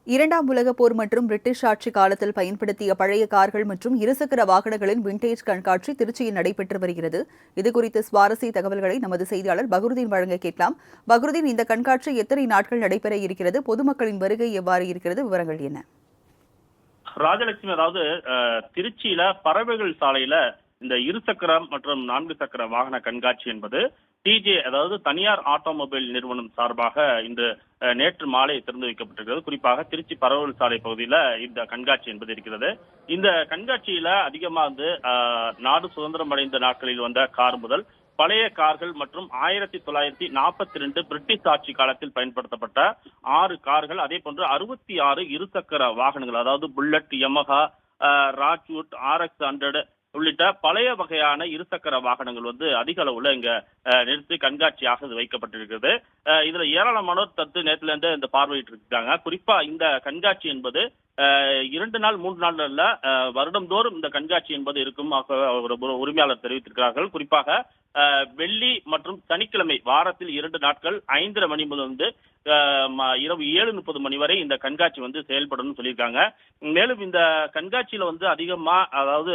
இரண்டாம் உலகப் போர் மற்றும் பிரிட்டிஷ் ஆட்சி காலத்தில் பயன்படுத்திய பழைய கார்கள் மற்றும் இருசக்கர வாகனங்களின் விண்டேஜ் கண்காட்சி திருச்சியில் நடைபெற்று வருகிறது. இதுகுறித்த சுவாரஸ்ய தகவல்களை நமது செய்தியாளர் பகருதீன் வழங்க கேட்கலாம். பகருதீன், இந்த கண்காட்சி எத்தனை நாட்கள் நடைபெற இருக்கிறது? பொதுமக்களின் வருகை எவ்வாறு இருக்கிறது? விவரங்கள் என்ன? ராஜலட்சுமி, அதாவது திருச்சியில பறவைகள் சாலையில இந்த இருசக்கரம் மற்றும் 4 சக்கர வாகன கண்காட்சி என்பது டிஜே, அதாவது தனியார் ஆட்டோமொபைல் நிறுவனம் சார்பாக இன்று நேற்று மாலை திறந்து வைக்கப்பட்டிருக்கிறது. குறிப்பாக திருச்சி பறவைகள் சாலை பகுதியில இந்த கண்காட்சி என்பது இருக்கிறது. இந்த கண்காட்சியில அதிகமா நாடு சுதந்திரம் அடைந்த நாட்களில் வந்த கார் முதல் பழைய கார்கள் மற்றும் 1942 பிரிட்டிஷ் ஆட்சி காலத்தில் பயன்படுத்தப்பட்ட 6 கார்கள், அதே போன்று 66 இருசக்கர வாகனங்கள், அதாவது புல்லட், யமஹா, ராக்வுட், RX 100 உள்ளிட்ட பழைய வகையான இருசக்கர வாகனங்கள் அதிக அளவுல இங்க நிறுத்தி கண்காட்சியாக இது வைக்கப்பட்டிருக்கிறது. இதுல ஏராளமானோர் நேற்றுல இருந்து இந்த பார்வையிட்டு இருக்காங்க. குறிப்பா இந்த கண்காட்சி என்பது 2 நாள் 3 நாள் அல்ல, வருடந்தோறும் இந்த கண்காட்சி என்பது இருக்கும் உரிமையாளர் தெரிவித்திருக்கிறார்கள். குறிப்பாக வெள்ளி மற்றும் சனிக்கிழமை வாரத்தில் 2 நாட்கள் 5:30 மணி முதல் இரவு 7:30 மணி வரை இந்த கண்காட்சி செயல்படும் சொல்லியிருக்காங்க. மேலும் இந்த கண்காட்சியில அதிகமா, அதாவது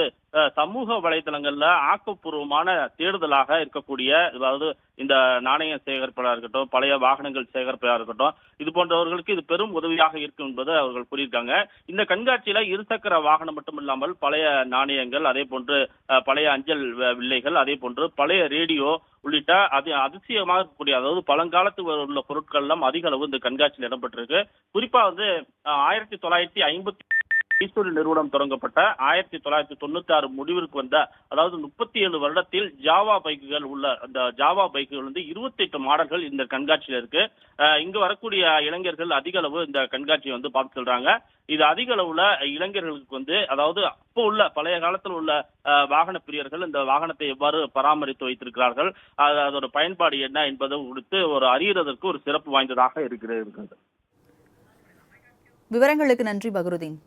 சமூக வலைதளங்கள்ல ஆக்கப்பூர்வமான தேடுதலாக இருக்கக்கூடிய, அதாவது இந்த நாணய சேகரிப்பதா இருக்கட்டும், பழைய வாகனங்கள் சேகரிப்பதா இருக்கட்டும், இது போன்றவர்களுக்கு இது பெரும் உதவியாக இருக்கும் என்பது அவர்கள் கூறியிருக்காங்க. இந்த கண்காட்சியில இருசக்கர வாகனம் மட்டுமில்லாமல் பழைய நாணயங்கள், அதே போன்று பழைய அஞ்சல் வில்லைகள், அதே போன்று பழைய ரேடியோ உள்ளிட்ட அதிசயமாக இருக்கக்கூடிய, அதாவது பழங்காலத்து உள்ள பொருட்கள் எல்லாம் அதிக அளவு இந்த கண்காட்சியில் இடம்பெற்றிருக்கு. குறிப்பா 1950 ஈஸ்வரி நிறுவனம் தொடங்கப்பட்ட 1996 முடிவிற்கு வந்த, அதாவது 37 வருடத்தில் ஜாவா பைக்குகள் உள்ள அந்த ஜாவா பைக்குகள் 28 மாடல்கள் இந்த கண்காட்சியில இருக்கு. இங்கு வரக்கூடிய இளைஞர்கள் அதிக அளவு இந்த கண்காட்சியை பார்த்து சொல்றாங்க. இது அதிக அளவுல இளைஞர்களுக்கு அதாவது அப்போ உள்ள பழைய காலத்தில் உள்ள வாகன பிரியர்கள் இந்த வாகனத்தை எவ்வாறு பராமரித்து வைத்திருக்கிறார்கள், அதோட பயன்பாடு என்ன என்பது குறித்து ஒரு அறியறதற்கு ஒரு சிறப்பு வாய்ந்ததாக இருக்கிறது. விவரங்களுக்கு நன்றி பகருதீன்.